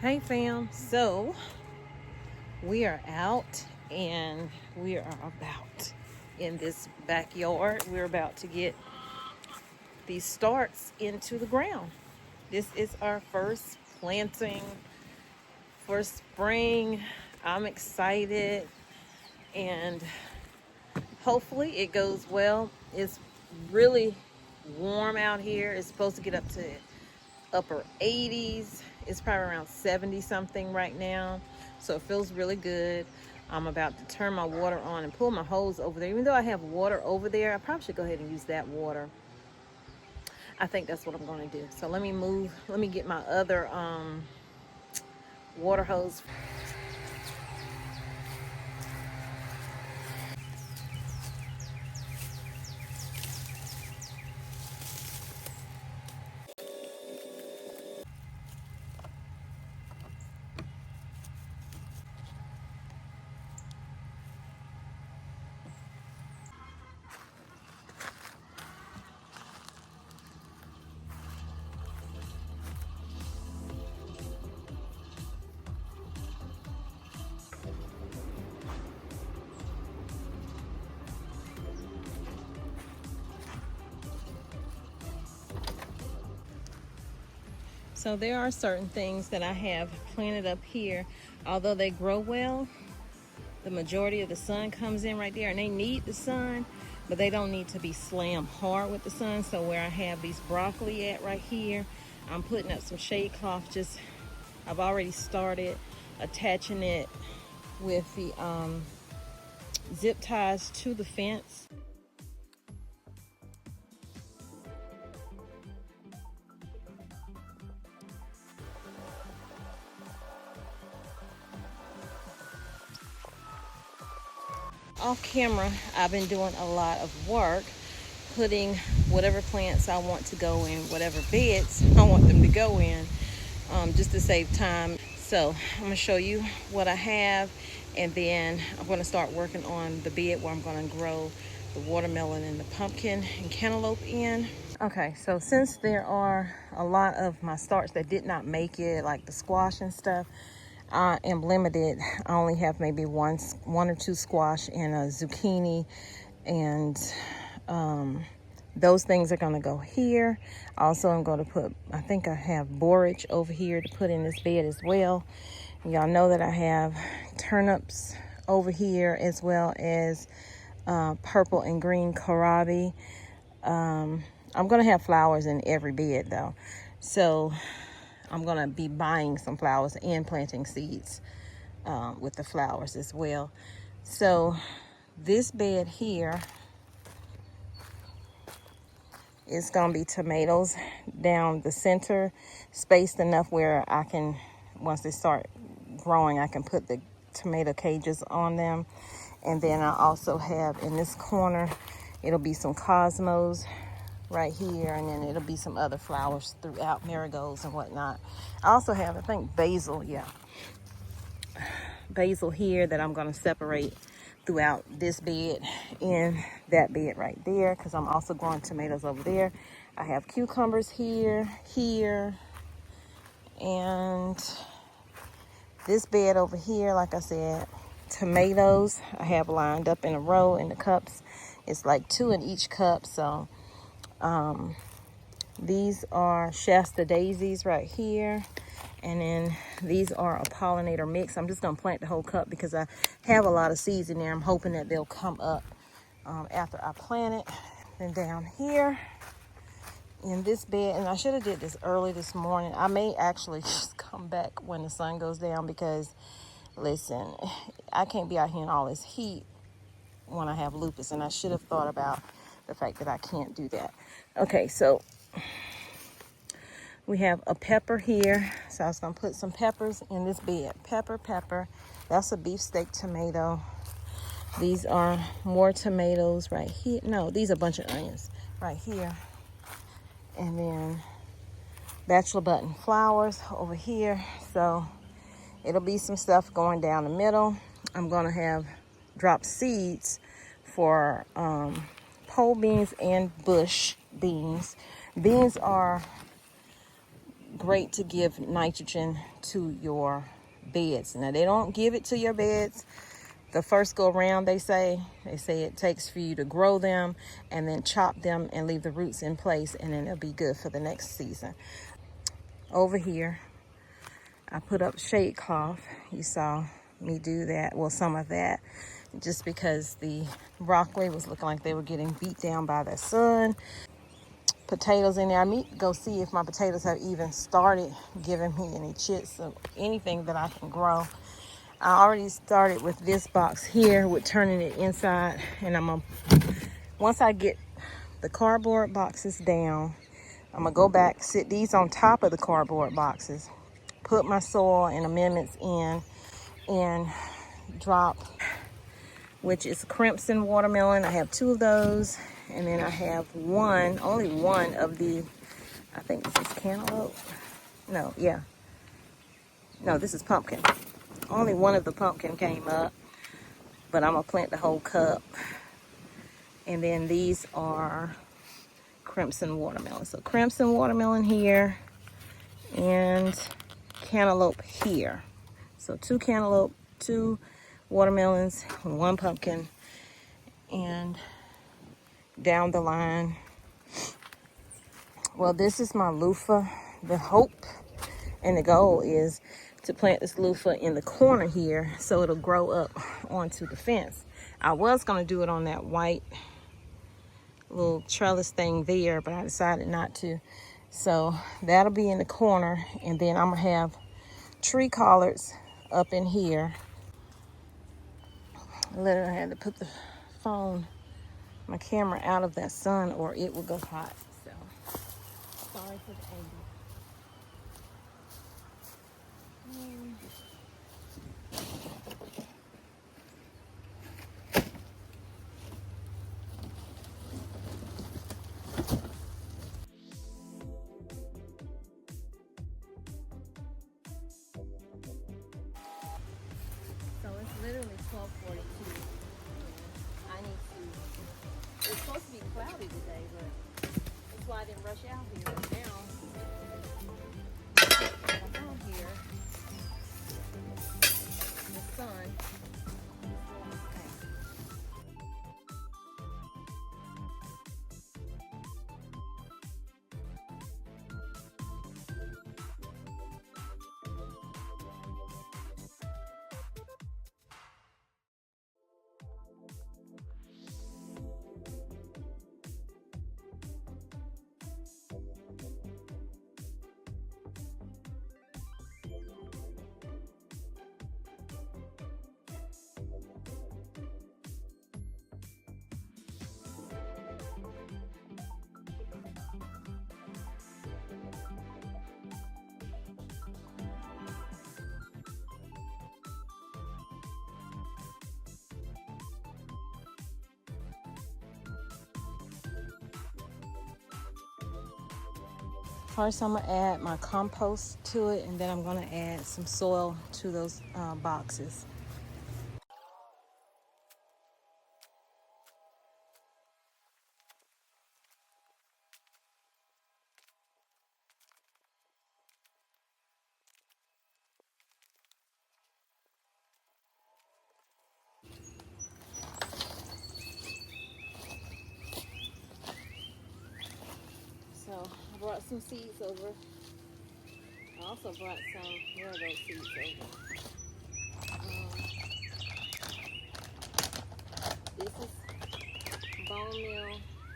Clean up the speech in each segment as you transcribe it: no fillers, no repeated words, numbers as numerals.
Hey fam, so we are out and we are about in this backyard. We're about to get these starts into the ground. This is our first planting for spring. I'm excited and hopefully it goes well. It's really warm out here. It's supposed to get up to upper 80s. It's probably around 70 something right now, so it feels really good. I'm about to turn my water on and pull my hose over there. Even though I have water over there, I probably should go ahead and use that water. I think that's what I'm going to do. So let me get my other water hose. So there are certain things that I have planted up here. Although they grow well, the majority of the sun comes in right there, and they need the sun, but they don't need to be slammed hard with the sun. So where I have these broccoli at right here, I'm putting up some shade cloth. I've already started attaching it with the zip ties to the fence. Off camera, I've been doing a lot of work putting whatever plants I want to go in, whatever beds I want them to go in, just to save time. So I'm gonna show you what I have, and then I'm gonna start working on the bed where I'm gonna grow the watermelon and the pumpkin and cantaloupe in. Okay, so since there are a lot of my starts that did not make it, like the squash and stuff, I am limited. I only have maybe one or two squash and a zucchini, and those things are going to go here. Also, I'm going to put, I think I have borage over here to put in this bed as well. Y'all know that I have turnips over here, as well as purple and green kohlrabi. I'm going to have flowers in every bed though, so I'm going to be buying some flowers and planting seeds with the flowers as well. So this bed here is going to be tomatoes down the center, spaced enough where I can, once they start growing, I can put the tomato cages on them. And then I also have in this corner, it'll be some cosmos right here, and then it'll be some other flowers throughout, marigolds and whatnot. I also have, I think, basil, basil here that I'm going to separate throughout this bed and that bed right there, because I'm also growing tomatoes over there. I have cucumbers here, and this bed over here, like I said, tomatoes I have lined up in a row in the cups. It's like 2 in each cup. So these are Shasta daisies right here, and then these are a pollinator mix. I'm just gonna plant the whole cup because I have a lot of seeds in there. I'm hoping that they'll come up after I plant it. Then down here in this bed, and I should have did this early this morning. I may actually just come back when the sun goes down, because listen, I can't be out here in all this heat when I have lupus, and I should have thought about the fact that I can't do that. Okay, so we have a pepper here. So I was gonna put some peppers in this bed. Pepper. That's a beefsteak tomato. These are more tomatoes right here. No, these are a bunch of onions right here. And then bachelor button flowers over here. So it'll be some stuff going down the middle. I'm gonna have drop seeds for pole beans and bush beans. Beans are great to give nitrogen to your beds. Now, they don't give it to your beds the first go around. They say it takes for you to grow them and then chop them and leave the roots in place, and then it'll be good for the next season. Over here, I put up shade cloth. You saw me do that, well, some of that, just because the broccoli was looking like they were getting beat down by the sun. Potatoes in there. I need to go see if my potatoes have even started giving me any chits or anything that I can grow. I already started with this box here with turning it inside, and I'm gonna, once I get the cardboard boxes down, I'm gonna go back, sit these on top of the cardboard boxes, put my soil and amendments in, and drop, which is crimson watermelon. I have 2 of those, and then I have only one of the, I think this is cantaloupe. No, yeah. No, this is pumpkin. Only one of the pumpkin came up, but I'm gonna plant the whole cup. And then these are crimson watermelon. So crimson watermelon here and cantaloupe here. So 2 cantaloupe, 2 watermelons, 1 pumpkin, and down the line. Well, this is my loofah. The hope and the goal is to plant this loofah in the corner here so it'll grow up onto the fence. I was going to do it on that white little trellis thing there, but I decided not to. So that'll be in the corner, and then I'm going to have tree collards up in here. Literally, I had to put the phone, my camera, out of that sun or it will go hot. So sorry for the angle. So it's literally 12:42. I need to, it's supposed to be cloudy today, but that's why I didn't rush out here. Now, I'm out here, the sun. First, I'm gonna add my compost to it, and then I'm gonna add some soil to those boxes. So I brought some seeds over. I also brought some more of those seeds over. This is bone meal.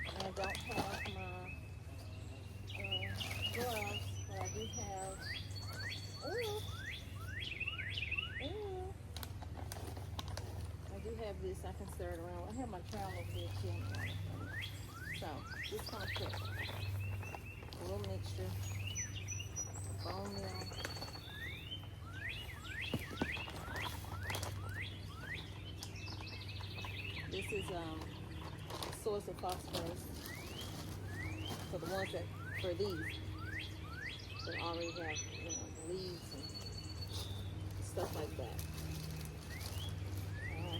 I don't have my gloves, but I do have. I do have this. I can stir it around. I have my trowel over there too. So just gonna put a little mixture of bone meal. This is a source of phosphorus for the ones that, for these that already have, leaves and stuff like that.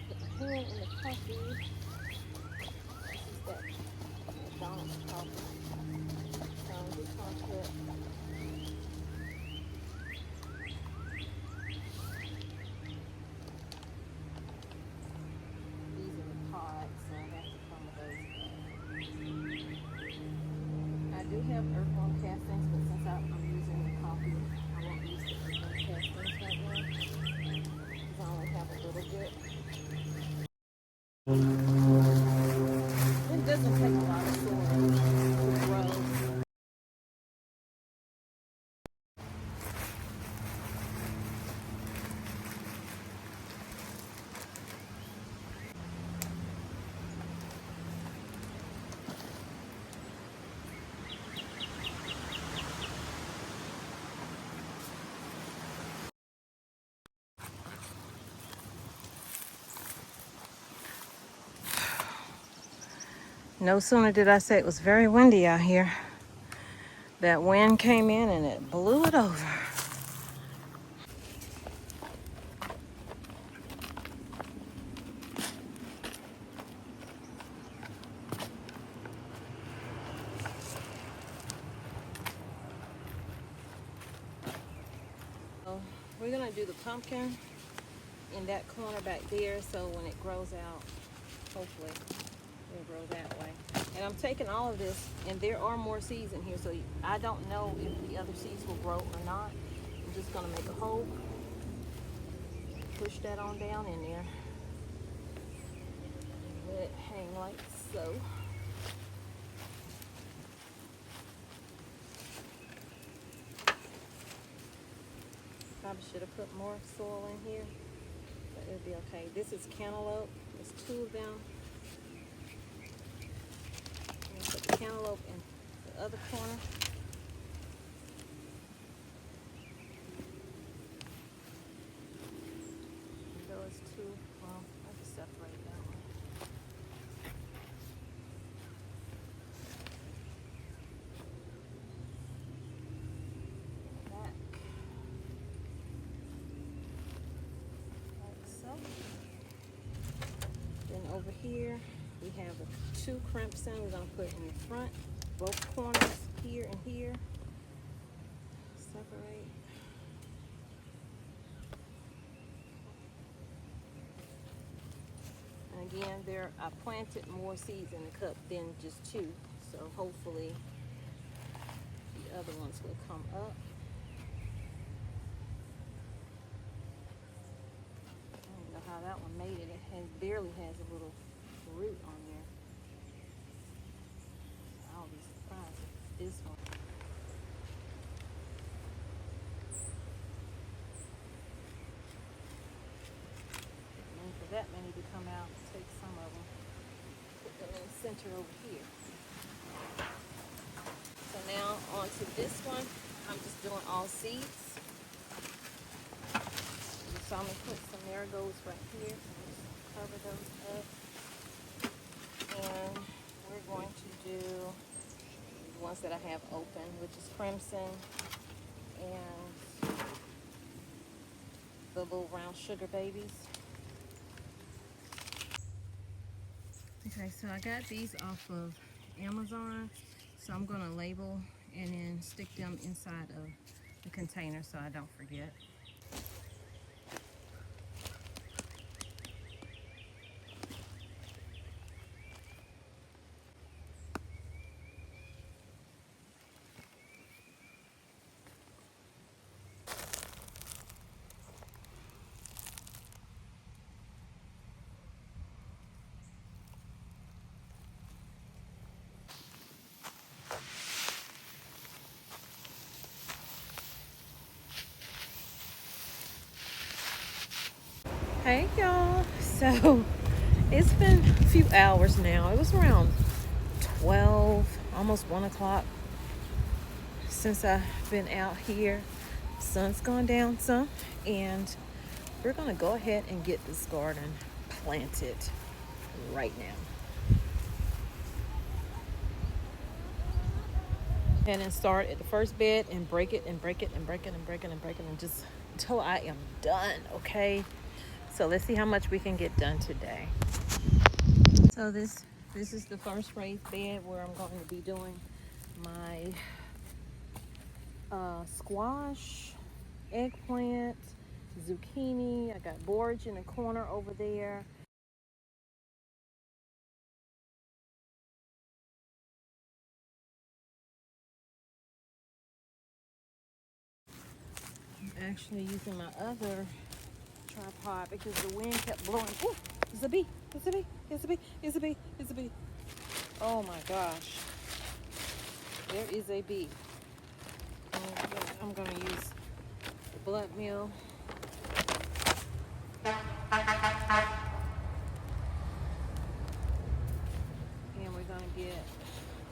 Put the hand in the coffee. This is that McDonald's coffee. So I'm just gonna put No sooner did I say it was very windy out here, that wind came in and it blew it over. So we're gonna do the pumpkin in that corner back there, so when it grows out, hopefully it'll grow that way. And I'm taking all of this, and there are more seeds in here, so I don't know if the other seeds will grow or not. I'm just gonna make a hole, push that on down in there, let it hang like so. Probably should have put more soil in here, but it'll be okay. This is cantaloupe. There's 2 of them. I'm gonna put the cantaloupe in the other corner. And those 2, well, I'll just separate that one. Over here we have 2 crimson we're going to put in the front, both corners, here and here. Separate. And again, I planted more seeds in the cup than just 2, so hopefully the other ones will come up. How that one made it. It barely has a little root on there. I'll be surprised if this one. And for that many to come out, take some of them, put them in the center over here. So now onto this one. I'm just doing all seeds. So I'm going to put some marigolds right here. So just cover those up. And we're going to do the ones that I have open, which is crimson and the little round sugar babies. Okay, so I got these off of Amazon. So I'm going to label and then stick them inside of the container so I don't forget. Hey y'all, so it's been a few hours now. It was around 12, almost 1 o'clock since I've been out here. Sun's gone down some, and we're gonna go ahead and get this garden planted right now. And then start at the first bed and break it and break it and break it and break it and break it and just until I am done, okay? So let's see how much we can get done today. So this is the first raised bed where I'm going to be doing my squash, eggplant, zucchini. I got borage in the corner over there. I'm actually using my other tripod because the wind kept blowing. Ooh, there's a bee, there's a bee, there's a bee, there's a bee, there's a bee. Oh my gosh. There is a bee. I'm gonna use the blood meal. And we're gonna get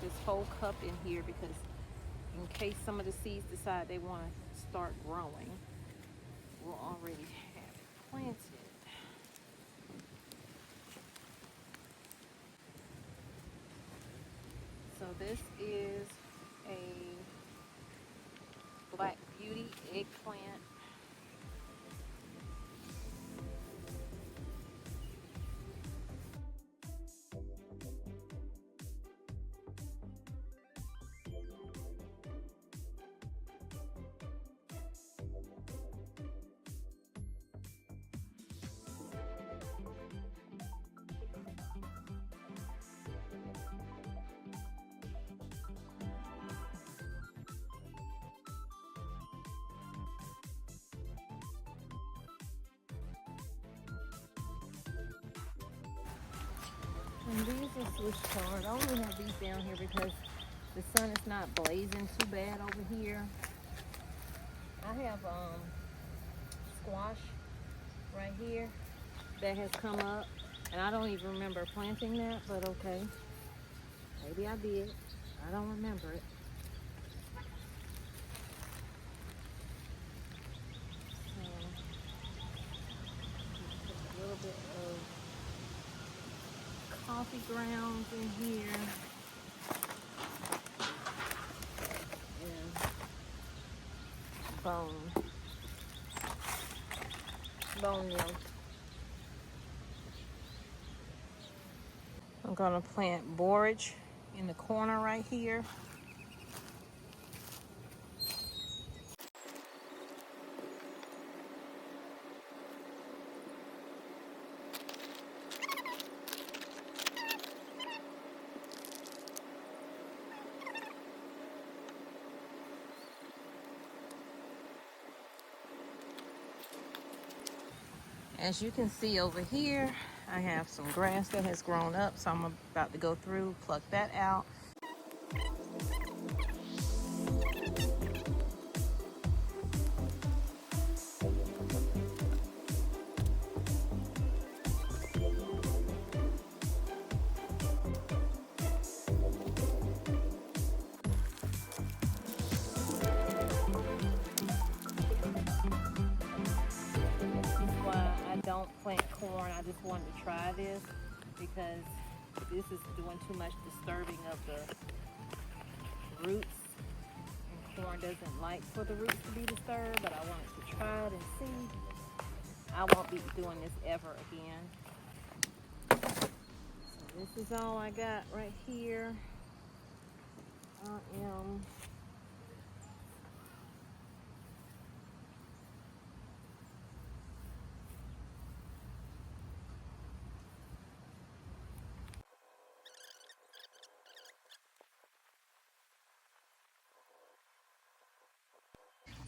this whole cup in here because in case some of the seeds decide they want to start growing, we'll already have it planted. This is a Black Beauty eggplant. And these are Swiss chard. I only have these down here because the sun is not blazing too bad over here. I have squash right here that has come up, and I don't even remember planting that, but okay. Maybe I did. I don't remember it. So, just put a little bit of coffee grounds in here. And bone meal. I'm gonna plant borage in the corner right here. As you can see over here, I have some grass that has grown up, so I'm about to go through, pluck that out. Don't plant corn. I just wanted to try this because this is doing too much disturbing of the roots, and corn doesn't like for the roots to be disturbed, but I wanted to try it and see. I won't be doing this ever again. So this is all I got right here.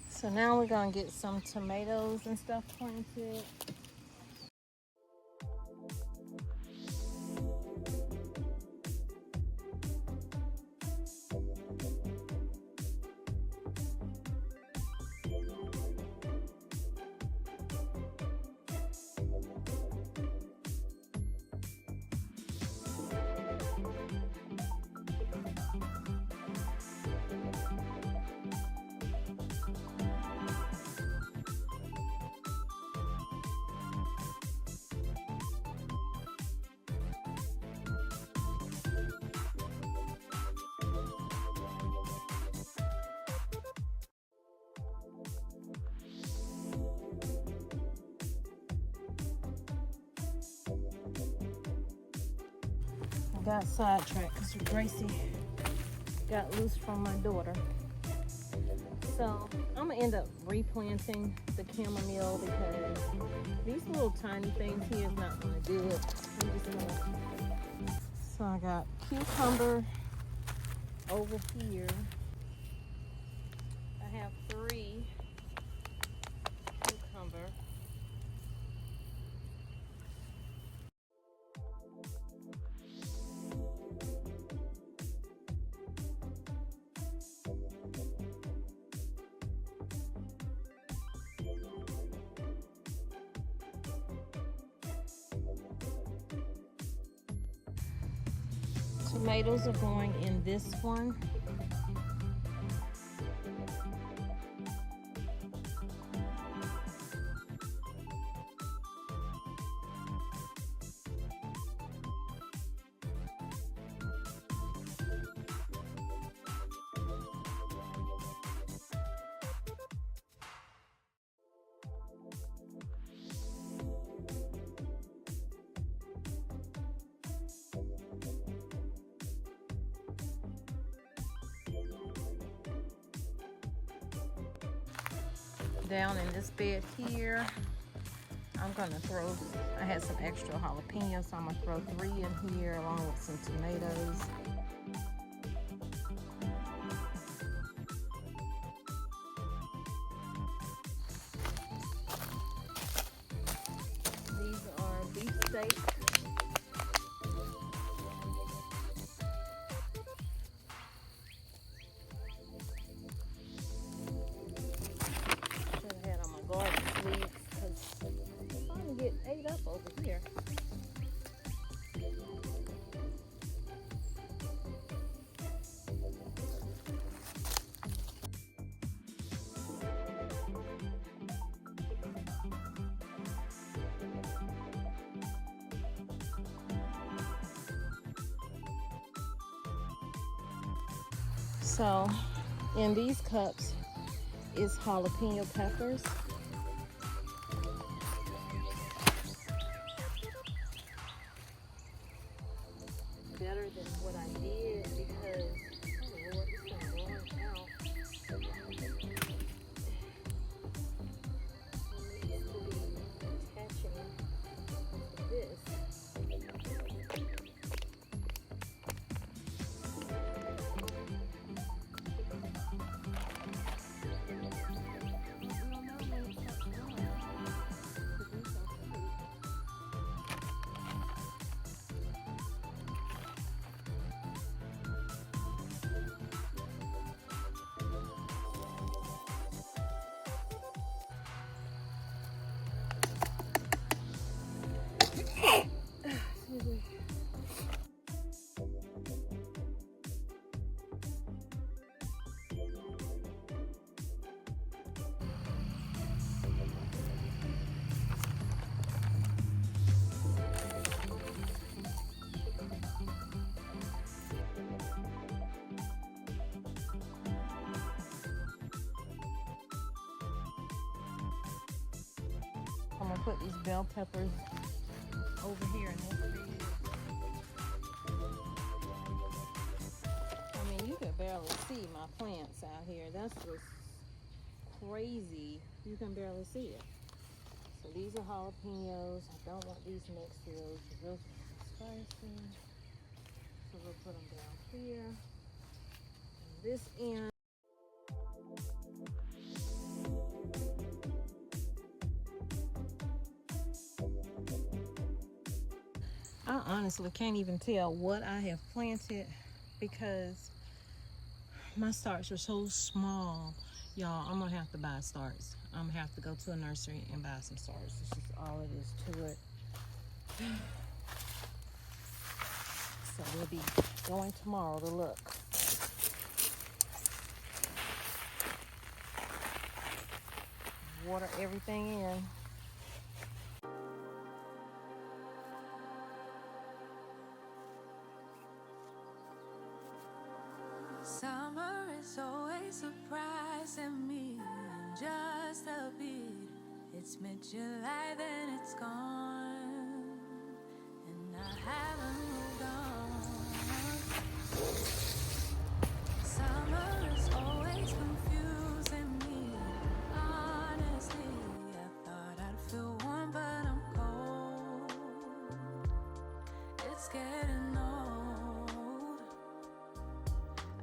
So now we're gonna get some tomatoes and stuff planted. Got sidetracked because Gracie got loose from my daughter. So I'm gonna end up replanting the chamomile because these little tiny things here is not gonna do it. I'm just gonna. So I got cucumber over here. I have 3 cucumber. Tomatoes are going in this one. Down in this bed here, I'm gonna throw, I had some extra jalapenos, so I'm gonna throw 3 in here along with some tomatoes. These are beef steak. Should have had on my garden sleeves because I'm starting to get ate up over here. So in these cups is jalapeno peppers. Better than what I did because, oh Lord, it's been blowing out. It needs to be attaching to this. I'm gonna put these bell peppers over here in this bed. I mean, you can barely see my plants out here. That's just crazy. You can barely see it. So these are jalapenos. I don't want these next to those. Those are spicy. So we'll put them down here. And this end. I honestly can't even tell what I have planted because my starts are so small. Y'all, I'm gonna have to buy starts. I'm gonna have to go to a nursery and buy some starts. This is all it is to it. So we'll be going tomorrow to look. Water everything in. Summer is always surprising me in just a bit. It's mid-July, then it's gone, and I haven't moved on. Summer is always confusing me. Honestly, I thought I'd feel warm, but I'm cold. It's getting old.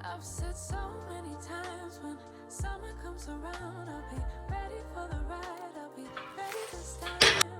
I've said so many times when summer comes around, I'll be ready for the ride, I'll be ready this time.